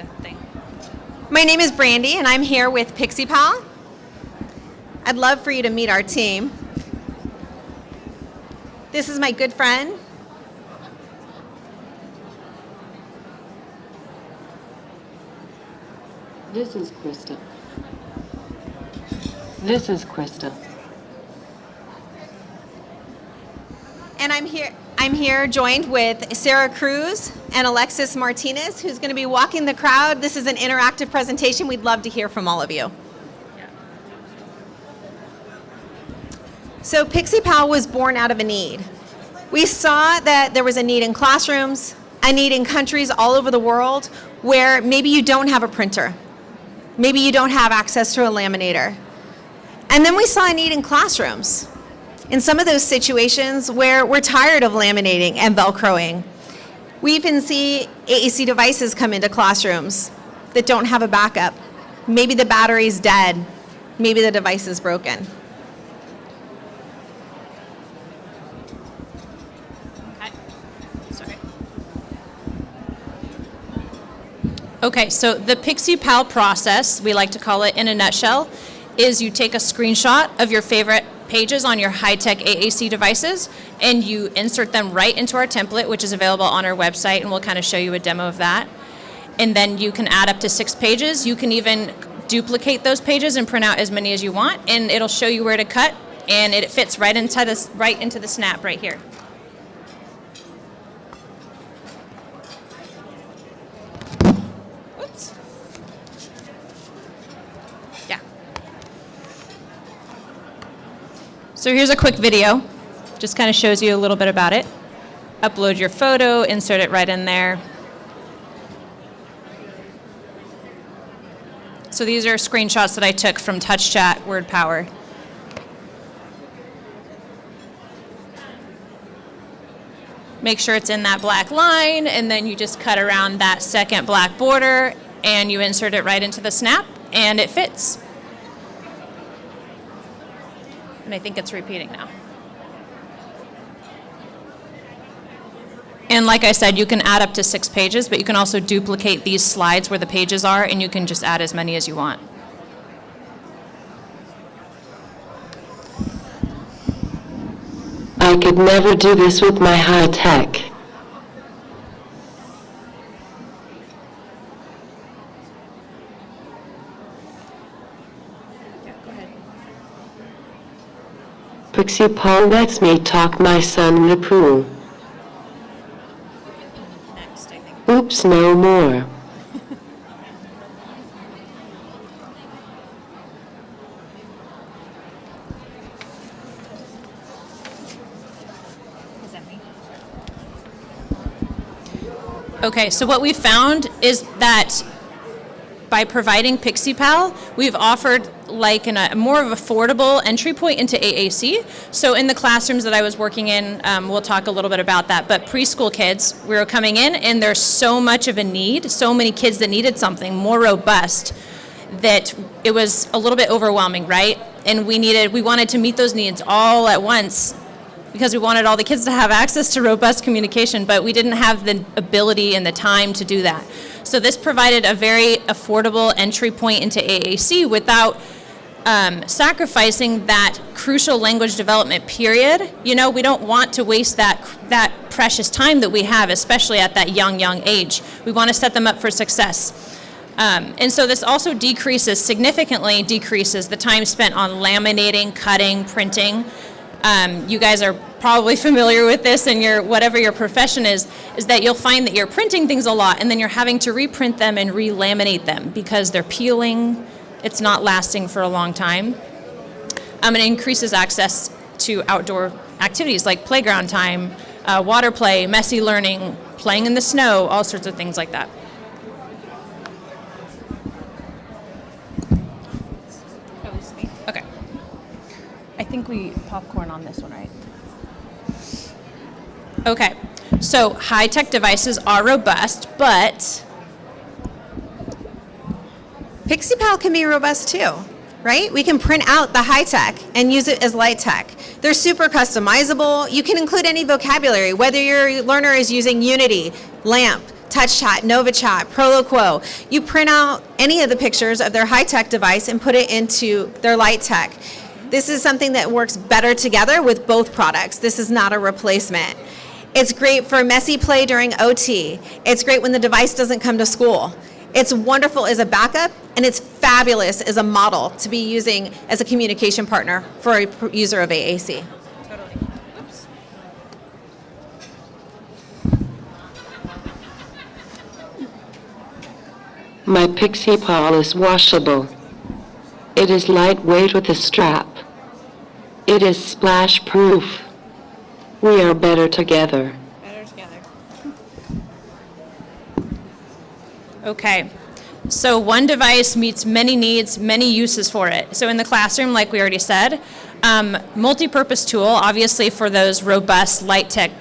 the thing. My name is Brandy, and I'm here with PicSeePal. I'd love for you to meet our team. This is my good friend. This is Krista. This is Krista. And I'm here joined with Sarah Cruz and Alexis Martinez, who's going to be walking the crowd. This is an interactive presentation. We'd love to hear from all of you. So PicSeePal was born out of a need. We saw that there was a need in classrooms, a need in countries all over the world where maybe you don't have a printer. Maybe you don't have access to a laminator. And then we saw a need in classrooms. In some of those situations where we're tired of laminating and Velcroing. We even see AAC devices come into classrooms that don't have a backup. Maybe the battery's dead. Maybe the device is broken. Okay, so the PicSeePal process, we like to call it in a nutshell, is you take a screenshot of your favorite pages on your high-tech AAC devices, and you insert them right into our template, which is available on our website, and we'll kind of show you a demo of that. And then you can add up to 6 pages. You can even duplicate those pages and print out as many as you want, and it'll show you where to cut, and it fits right into the snap right here. So here's a quick video, just kind of shows you a little bit about it. Upload your photo, insert it right in there. So these are screenshots that I took from TouchChat WordPower. Make sure it's in that black line, and then you just cut around that second black border, and you insert it right into the snap, and it fits. And I think it's repeating now. And like I said, you can add up to 6 pages, but you can also duplicate these slides where the pages are, and you can just add as many as you want. I could never do this with my high tech. PicSeePal lets me talk my son in the pool. Next, I think. Oops, no more. Is that me? Okay, so what we found is that by providing PicSeePal, we've offered like a more of affordable entry point into AAC. So in the classrooms that I was working in, we'll talk a little bit about that, but preschool kids, we were coming in and there's so much of a need, so many kids that needed something more robust that it was a little bit overwhelming, right? And we wanted to meet those needs all at once because we wanted all the kids to have access to robust communication, but we didn't have the ability and the time to do that. So this provided a very affordable entry point into AAC without sacrificing that crucial language development period. You know, we don't want to waste that precious time that we have, especially at that young age. We want to set them up for success. And so this also significantly decreases the time spent on laminating, cutting, printing. You guys are probably familiar with this in whatever your profession is that you'll find that you're printing things a lot and then you're having to reprint them and re-laminate them because they're peeling, it's not lasting for a long time. It increases access to outdoor activities like playground time, water play, messy learning, playing in the snow, all sorts of things like that. Okay. I think we popcorn on this one, right? Okay, so high-tech devices are robust, but PicSeePal can be robust too, right? We can print out the high tech and use it as light tech. They're super customizable. You can include any vocabulary, whether your learner is using Unity, LAMP, TouchChat, NovaChat, ProLoquo. You print out any of the pictures of their high-tech device and put it into their light-tech. This is something that works better together with both products. This is not a replacement. It's great for messy play during OT. It's great when the device doesn't come to school. It's wonderful as a backup, and it's fabulous as a model to be using as a communication partner for a user of AAC. Totally. Oops. My PicSeePal is washable. It is lightweight with a strap. It is splash-proof. We are better together. Better together. Okay. So one device meets many needs, many uses for it. So in the classroom, like we already said, multi-purpose tool, obviously for those robust light tech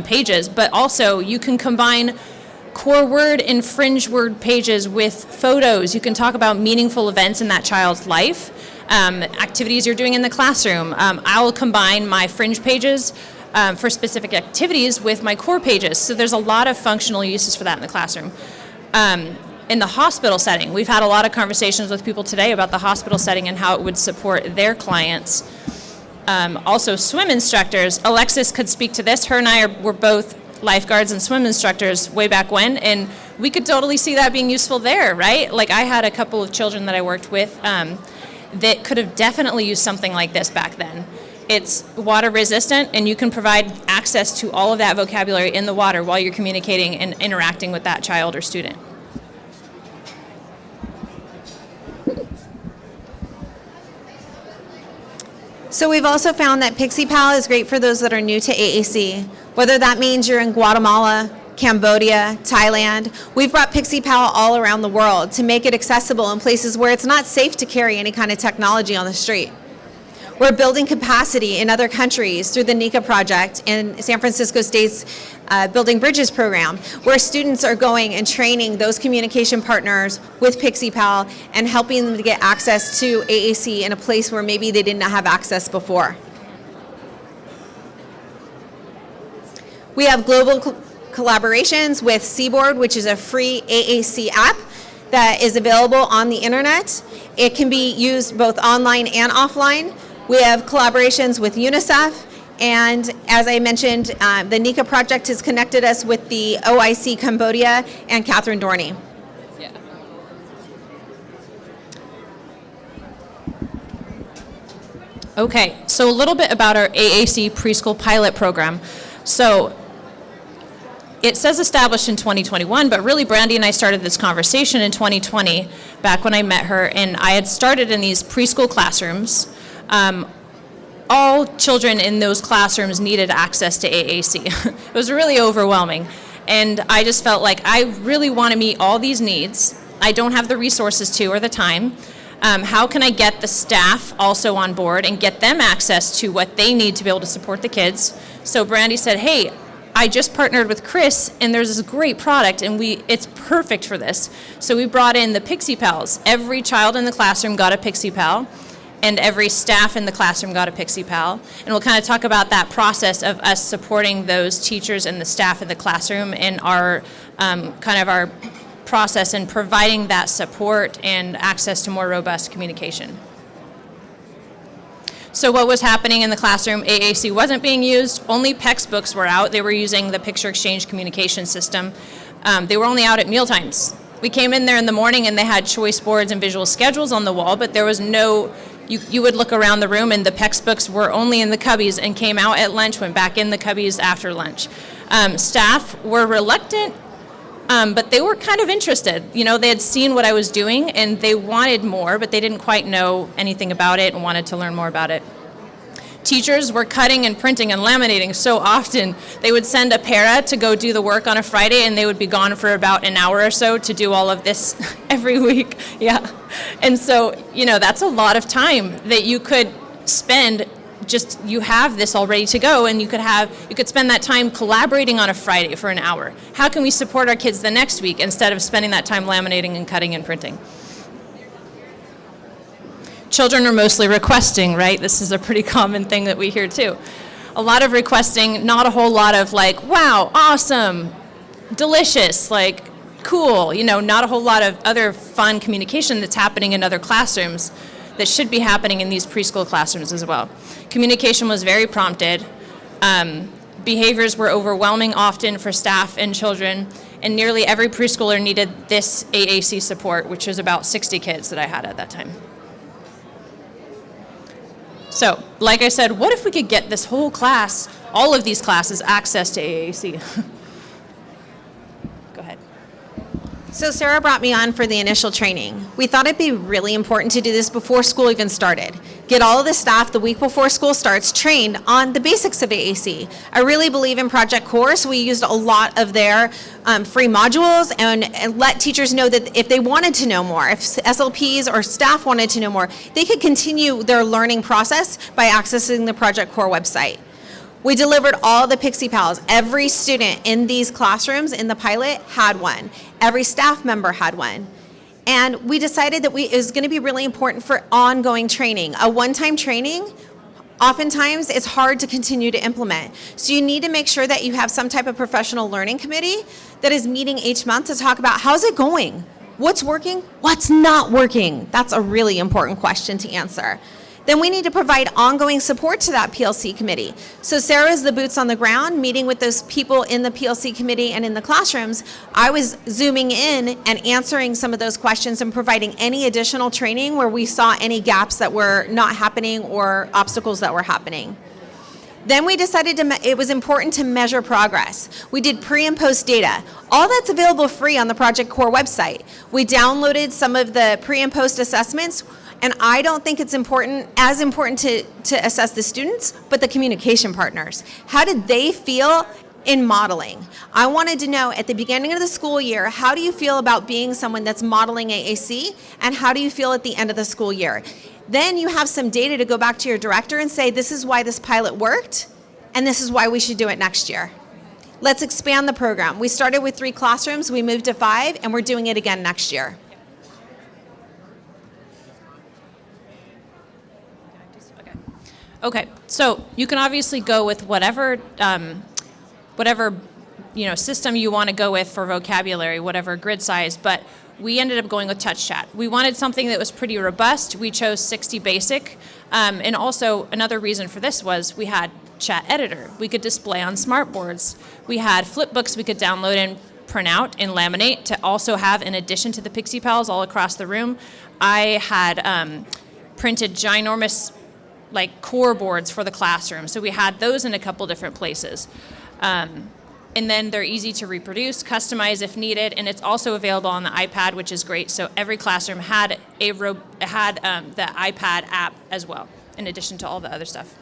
pages, but also you can combine core word and fringe word pages with photos. You can talk about meaningful events in that child's life, activities you're doing in the classroom. I'll combine my fringe pages for specific activities with my core pages. So there's a lot of functional uses for that in the classroom. In the hospital setting, we've had a lot of conversations with people today about the hospital setting and how it would support their clients. Also, swim instructors. Alexis could speak to this. Her and I were both lifeguards and swim instructors way back when, and we could totally see that being useful there, right? Like I had a couple of children that I worked with that could have definitely used something like this back then. It's water resistant, and you can provide access to all of that vocabulary in the water while you're communicating and interacting with that child or student. So we've also found that PicSeePal is great for those that are new to AAC, whether that means you're in Guatemala, Cambodia, Thailand. We've brought PicSeePal all around the world to make it accessible in places where it's not safe to carry any kind of technology on the street. We're building capacity in other countries through the NICA project in San Francisco State's Building Bridges program, where students are going and training those communication partners with PicSeePal and helping them to get access to AAC in a place where maybe they didn't have access before. We have global collaborations with Seaboard, which is a free AAC app that is available on the internet. It can be used both online and offline. We have collaborations with UNICEF, and as I mentioned, the NICA project has connected us with the OIC Cambodia and Catherine Dorney. Yeah. Okay, so a little bit about our AAC preschool pilot program. So it says established in 2021, but really Brandy and I started this conversation in 2020, back when I met her, and I had started in these preschool classrooms. All children in those classrooms needed access to AAC. It was really overwhelming. And I just felt like I really want to meet all these needs. I don't have the resources to or the time. How can I get the staff also on board and get them access to what they need to be able to support the kids? So Brandy said, hey, I just partnered with Chris, and there's this great product, and it's perfect for this. So we brought in the PicSeePals. Every child in the classroom got a PicSeePal, and every staff in the classroom got a PicSeePal. And we'll kind of talk about that process of us supporting those teachers and the staff in the classroom in our kind of our process in providing that support and access to more robust communication. So what was happening in the classroom? AAC wasn't being used. Only PEX books were out. They were using the picture exchange communication system. They were only out at mealtimes. We came in there in the morning and they had choice boards and visual schedules on the wall, but there was no, you would look around the room and the PEX books were only in the cubbies and came out at lunch, went back in the cubbies after lunch. Staff were reluctant, but they were kind of interested. You know, they had seen what I was doing and they wanted more, but they didn't quite know anything about it and wanted to learn more about it. Teachers were cutting and printing and laminating so often. They would send a para to go do the work on a Friday and they would be gone for about an hour or so to do all of this every week. Yeah. And so, you know, that's a lot of time that you could spend just, you have this all ready to go, and you could spend that time collaborating on a Friday for an hour. How can we support our kids the next week instead of spending that time laminating and cutting and printing? Children are mostly requesting, right? This is a pretty common thing that we hear too. A lot of requesting, not a whole lot of like, wow, awesome, delicious, like cool, not a whole lot of other fun communication that's happening in other classrooms that should be happening in these preschool classrooms as well. Communication was very prompted. Behaviors were overwhelming often for staff and children, and nearly every preschooler needed this AAC support, which was about 60 kids that I had at that time. So, like I said, what if we could get this whole class, all of these classes, access to AAC? Go ahead. So Sarah brought me on for the initial training. We thought it'd be really important to do this before school even started. Get all of the staff the week before school starts trained on the basics of AAC. I really believe in Project Core, so we used a lot of their free modules and let teachers know that if they wanted to know more, if SLPs or staff wanted to know more, they could continue their learning process by accessing the Project Core website. We delivered all the PicSeePals. Every student in these classrooms in the pilot had one. Every staff member had one. And we decided that it was going to be really important for ongoing training. A one-time training, oftentimes it's hard to continue to implement. So you need to make sure that you have some type of professional learning committee that is meeting each month to talk about how's it going? What's working? What's not working? That's a really important question to answer. Then we need to provide ongoing support to that PLC committee. So Sarah's the boots on the ground, meeting with those people in the PLC committee and in the classrooms. I was zooming in and answering some of those questions and providing any additional training where we saw any gaps that were not happening or obstacles that were happening. Then we decided it was important to measure progress. We did pre and post data. All that's available free on the Project Core website. We downloaded some of the pre and post assessments. And I don't think it's as important to assess the students, but the communication partners. How did they feel in modeling? I wanted to know at the beginning of the school year, how do you feel about being someone that's modeling AAC, and how do you feel at the end of the school year? Then you have some data to go back to your director and say, this is why this pilot worked, and this is why we should do it next year. Let's expand the program. We started with 3 classrooms, we moved to 5, and we're doing it again next year. Okay, so you can obviously go with whatever system you want to go with for vocabulary, whatever grid size, but we ended up going with touch chat. We wanted something that was pretty robust. We chose 60 basic, and also another reason for this was we had chat editor. We could display on smart boards. We had flip books we could download and print out and laminate to also have in addition to the PicSeePals all across the room. I had printed ginormous core boards for the classroom. So we had those in a couple different places. And then they're easy to reproduce, customize if needed, and it's also available on the iPad, which is great. So every classroom had the iPad app as well, in addition to all the other stuff.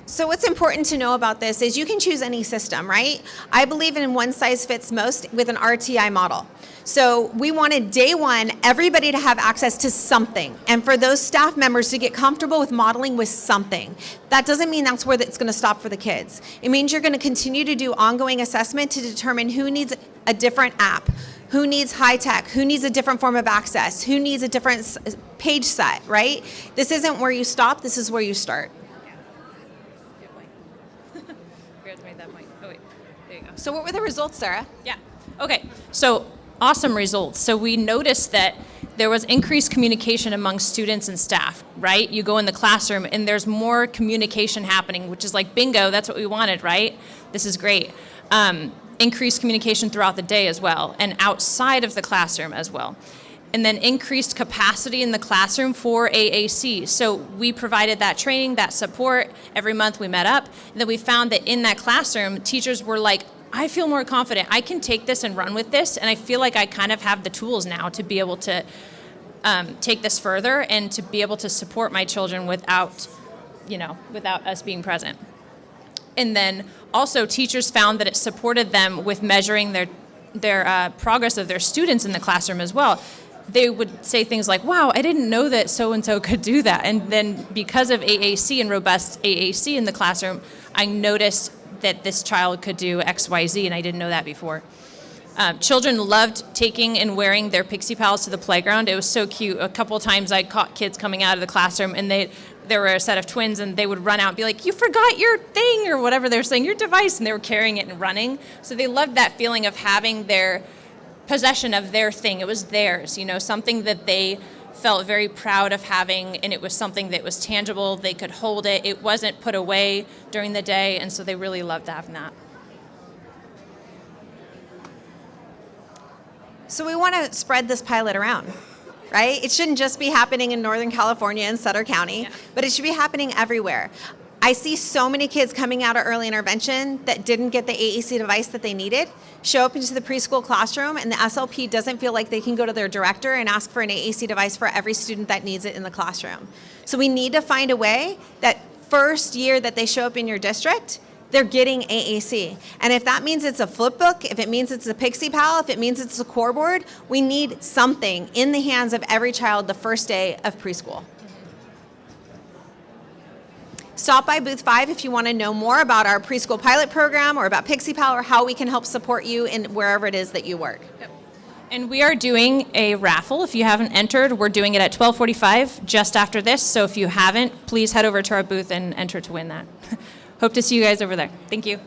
So what's important to know about this is you can choose any system, right? I believe in one size fits most with an RTI model. So we wanted day one, everybody to have access to something, and for those staff members to get comfortable with modeling with something. That doesn't mean that's where it's going to stop for the kids. It means you're going to continue to do ongoing assessment to determine who needs a different app, who needs high tech, who needs a different form of access, who needs a different page set, right? This isn't where you stop, this is where you start. So what were the results, Sarah? Yeah. Okay. So awesome results. So we noticed that there was increased communication among students and staff, right? You go in the classroom and there's more communication happening, which is like bingo, that's what we wanted, right? This is great. Increased communication throughout the day as well, and outside of the classroom as well. And then increased capacity in the classroom for AAC. So we provided that training, that support. Every month we met up, and then we found that in that classroom, teachers were like, I feel more confident. I can take this and run with this, and I feel like I kind of have the tools now to be able to take this further and to be able to support my children without us being present. And then also teachers found that it supported them with measuring their progress of their students in the classroom as well. They would say things like, wow, I didn't know that so-and-so could do that. And then because of AAC and robust AAC in the classroom, I noticed that this child could do X, Y, Z, and I didn't know that before. Children loved taking and wearing their PicSeePals to the playground. It was so cute. A couple of times I caught kids coming out of the classroom, and there were a set of twins, and they would run out and be like, "You forgot your thing," or whatever they were saying, "your device," and they were carrying it and running. So they loved that feeling of having their possession of their thing. It was theirs, something that they felt very proud of having, and it was something that was tangible. They could hold it. It wasn't put away during the day, and so they really loved having that. So we want to spread this pilot around, right? It shouldn't just be happening in Northern California and Sutter County, but it should be happening everywhere. I see so many kids coming out of early intervention that didn't get the AAC device that they needed, show up into the preschool classroom, and the SLP doesn't feel like they can go to their director and ask for an AAC device for every student that needs it in the classroom. So we need to find a way that first year that they show up in your district, they're getting AAC. And if that means it's a flip book, if it means it's a PicSeePal, if it means it's a core board, we need something in the hands of every child the first day of preschool. Stop by booth 5 if you want to know more about our preschool pilot program or about PicSeePal or how we can help support you in wherever it is that you work. Yep. And we are doing a raffle. If you haven't entered, we're doing it at 12:45 just after this. So if you haven't, please head over to our booth and enter to win that. Hope to see you guys over there. Thank you.